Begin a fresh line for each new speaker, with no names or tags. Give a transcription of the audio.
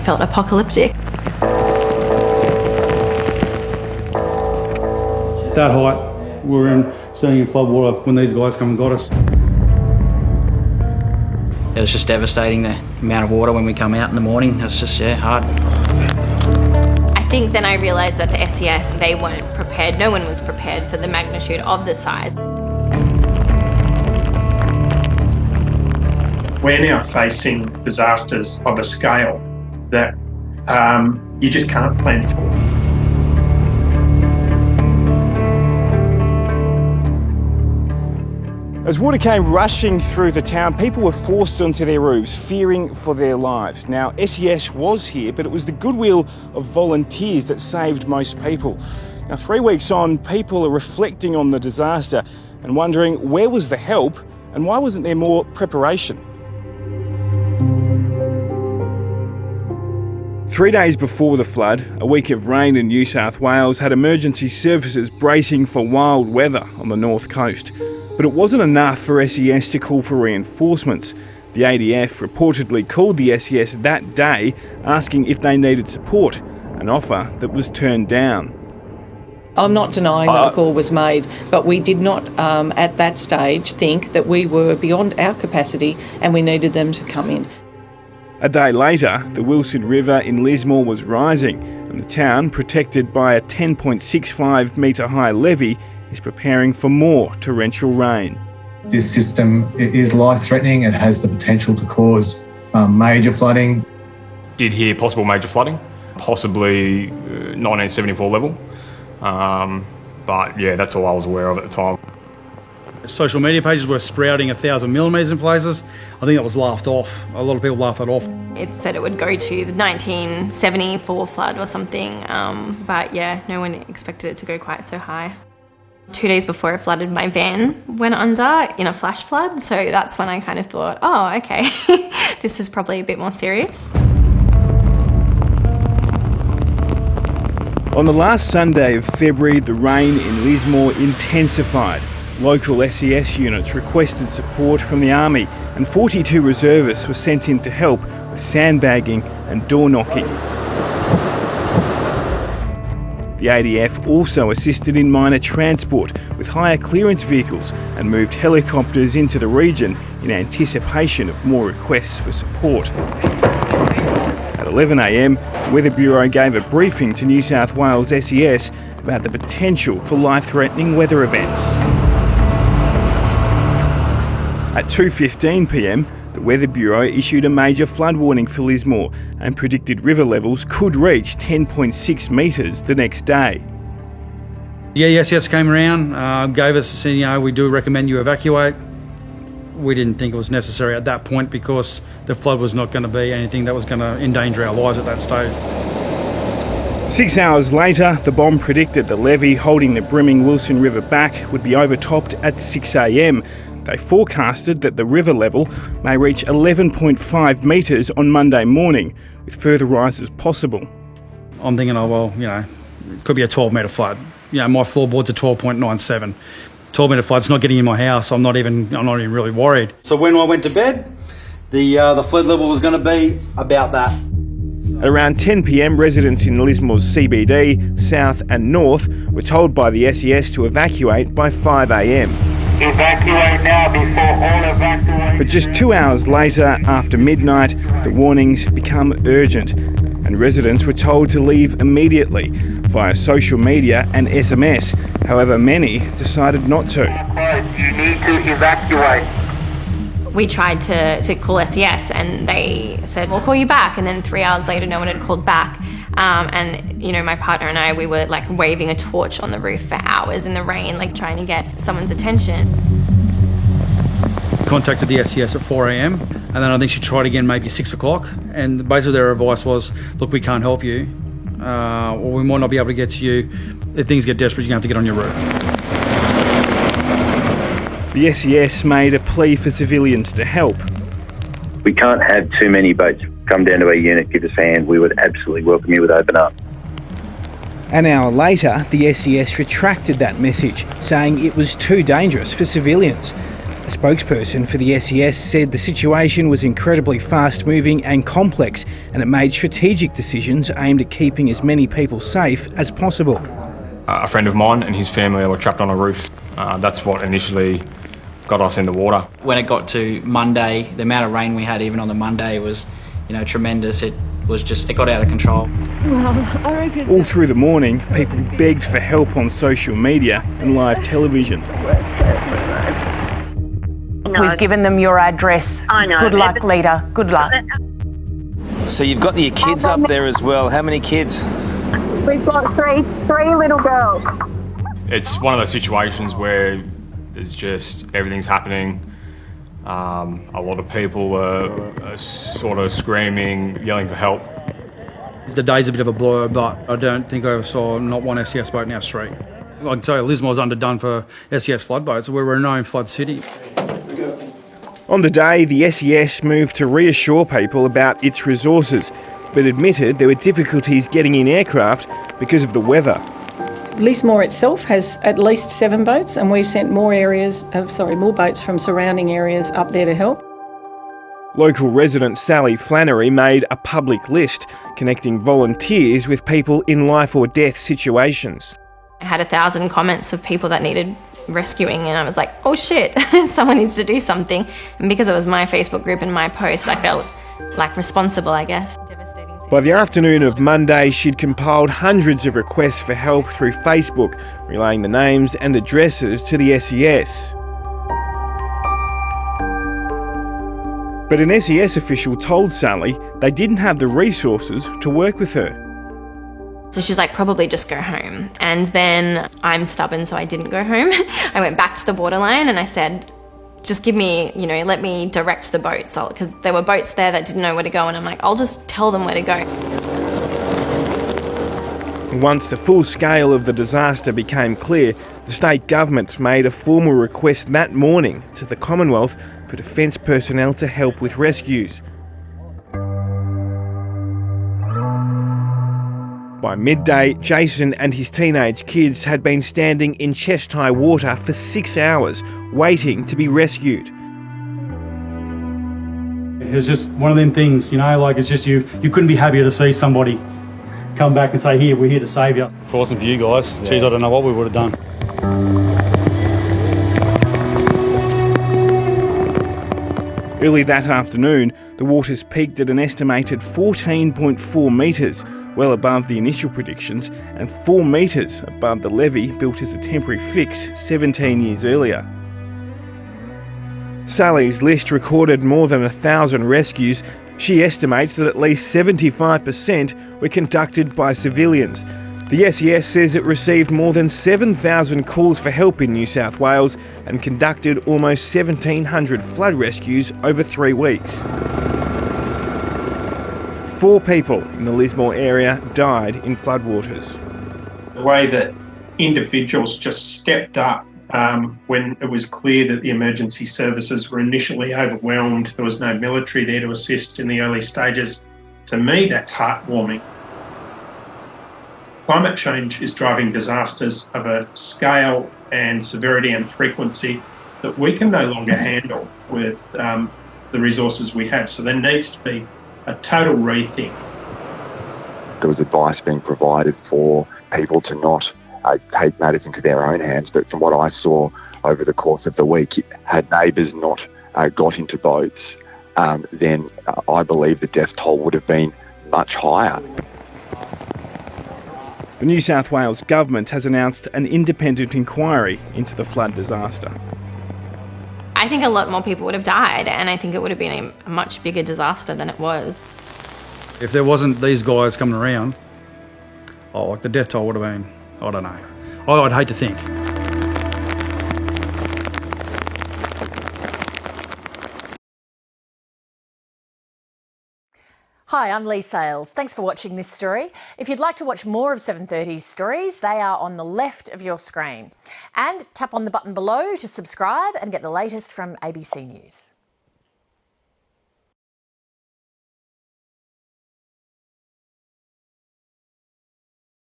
felt apocalyptic.
That height, we were sitting in floodwater when these guys come and got us.
It was just devastating, the amount of water when we come out in the morning. It was just, hard.
I think then I realised that the SES, they weren't prepared. No one was prepared for the magnitude of the size.
We're now facing disasters of a scale that you just can't plan for.
As water came rushing through the town, people were forced onto their roofs, fearing for their lives. Now, SES was here, but it was the goodwill of volunteers that saved most people. Now, 3 weeks on, people are reflecting on the disaster and wondering where was the help and why wasn't there more preparation? 3 days before the flood, a week of rain in New South Wales had emergency services bracing for wild weather on the north coast. But it wasn't enough for SES to call for reinforcements. The ADF reportedly called the SES that day asking if they needed support, an offer that was turned down.
I'm not denying that a call was made, but we did not at that stage think that we were beyond our capacity and we needed them to come in.
A day later, the Wilson River in Lismore was rising and the town, protected by a 10.65 metre high levee, is preparing for more torrential rain.
This system is life-threatening. It has the potential to cause major flooding.
Did hear possible major flooding, possibly 1974 level. But yeah, that's all I was aware of at the time.
Social media pages were sprouting 1,000 millimetres in places. I think that was laughed off. A lot of people laughed that off.
It said it would go to the 1974 flood or something, but yeah, no one expected it to go quite so high. 2 days before it flooded, my van went under in a flash flood, so that's when I kind of thought, oh, okay, this is probably a bit more serious.
On the last Sunday of February, the rain in Lismore intensified. Local SES units requested support from the Army and 42 reservists were sent in to help with sandbagging and door knocking. The ADF also assisted in minor transport with higher clearance vehicles and moved helicopters into the region in anticipation of more requests for support. At 11 a.m, the Weather Bureau gave a briefing to New South Wales SES about the potential for life-threatening weather events. At 2:15 p.m, the Weather Bureau issued a major flood warning for Lismore and predicted river levels could reach 10.6 metres the next day.
Yeah, SES came around, gave us, said, we do recommend you evacuate. We didn't think it was necessary at that point because the flood was not going to be anything that was going to endanger our lives at that stage.
6 hours later, the BOM predicted the levee holding the brimming Wilson River back would be overtopped at 6 a.m. They forecasted that the river level may reach 11.5 metres on Monday morning, with further rises possible.
I'm thinking, it could be a 12-metre flood. My floorboards are 12.97. 12-metre flood's not getting in my house. I'm not even really worried. So when I went to bed, the flood level was going to be about that.
At around 10 p.m, residents in Lismore's CBD, south and north were told by the SES to evacuate by 5 a.m.
Evacuate now before all evacuation.
But just 2 hours later, after midnight, the warnings become urgent and residents were told to leave immediately via social media and SMS. However, many decided not to.
You need to evacuate.
We tried to call SES and they said, we'll call you back. And then 3 hours later, no one had called back. My partner and I, we were like waving a torch on the roof for hours in the rain, like trying to get someone's attention.
Contacted the SES at 4 a.m. and then I think she tried again maybe 6 o'clock. And basically their advice was, look, we can't help you. Or we might not be able to get to you. If things get desperate, you're going to have to get on your roof.
The SES made a plea for civilians to help.
We can't have too many boats come down to our unit, give us a hand. We would absolutely welcome you with open arms.
An hour later, the SES retracted that message, saying it was too dangerous for civilians. A spokesperson for the SES said the situation was incredibly fast-moving and complex, and it made strategic decisions aimed at keeping as many people safe as possible.
A friend of mine and his family were trapped on a roof. That's what initially got us in the water.
When it got to Monday, the amount of rain we had even on the Monday was, tremendous. It got out of control.
All through the morning, people begged for help on social media and live television.
We've given them your address.
I know.
Good luck, leader. Good luck.
So you've got your kids up there as well. How many kids?
We've got three little girls.
It's one of those situations where there's just everything's happening. A lot of people are sort of screaming, yelling for help.
The day's a bit of a blur, but I don't think I ever saw not one SES boat in our street. I can tell you, Lismore's underdone for SES flood boats. We're a known flood city.
On the day, the SES moved to reassure people about its resources, but admitted there were difficulties getting in aircraft because of the weather.
Lismore itself has at least 7 boats, and we've sent more boats from surrounding areas up there to help.
Local resident Sally Flannery made a public list connecting volunteers with people in life or death situations.
I had 1,000 comments of people that needed rescuing, and I was like, oh shit, someone needs to do something. And because it was my Facebook group and my post, I felt like responsible, I guess.
By the afternoon of Monday, she'd compiled hundreds of requests for help through Facebook, relaying the names and addresses to the SES. But an SES official told Sally they didn't have the resources to work with her.
So she's like, probably just go home. And then I'm stubborn, so I didn't go home. I went back to the waterline and I said, just give me, let me direct the boats. Because there were boats there that didn't know where to go. And I'm like, I'll just tell them where to go.
Once the full scale of the disaster became clear, the state government made a formal request that morning to the Commonwealth for defence personnel to help with rescues. By midday, Jason and his teenage kids had been standing in chest-high water for 6 hours, waiting to be rescued.
It was just one of them things, it's just you couldn't be happier to see somebody come back and say, here, we're here to save you. If it wasn't for you guys, geez, I don't know what we would have done.
Early that afternoon, the waters peaked at an estimated 14.4 metres, well above the initial predictions, and 4 metres above the levee built as a temporary fix 17 years earlier. Sally's list recorded more than 1,000 rescues. She estimates that at least 75% were conducted by civilians. The SES says it received more than 7,000 calls for help in New South Wales and conducted almost 1,700 flood rescues over 3 weeks. 4 people in the Lismore area died in floodwaters.
The way that individuals just stepped up when it was clear that the emergency services were initially overwhelmed, there was no military there to assist in the early stages. To me, that's heartwarming. Climate change is driving disasters of a scale and severity and frequency that we can no longer handle with the resources we have. So there needs to be a total rethink.
There was advice being provided for people to not take matters into their own hands, but from what I saw over the course of the week, had neighbours not got into boats, then I believe the death toll would have been much higher.
The New South Wales government has announced an independent inquiry into the flood disaster.
I think a lot more people would have died, and I think it would have been a much bigger disaster than it was.
If there wasn't these guys coming around, the death toll would have been, I don't know. I'd hate to think.
Hi, I'm Lee Sales. Thanks for watching this story. If you'd like to watch more of 730's stories, they are on the left of your screen. And tap on the button below to subscribe and get the latest from ABC News.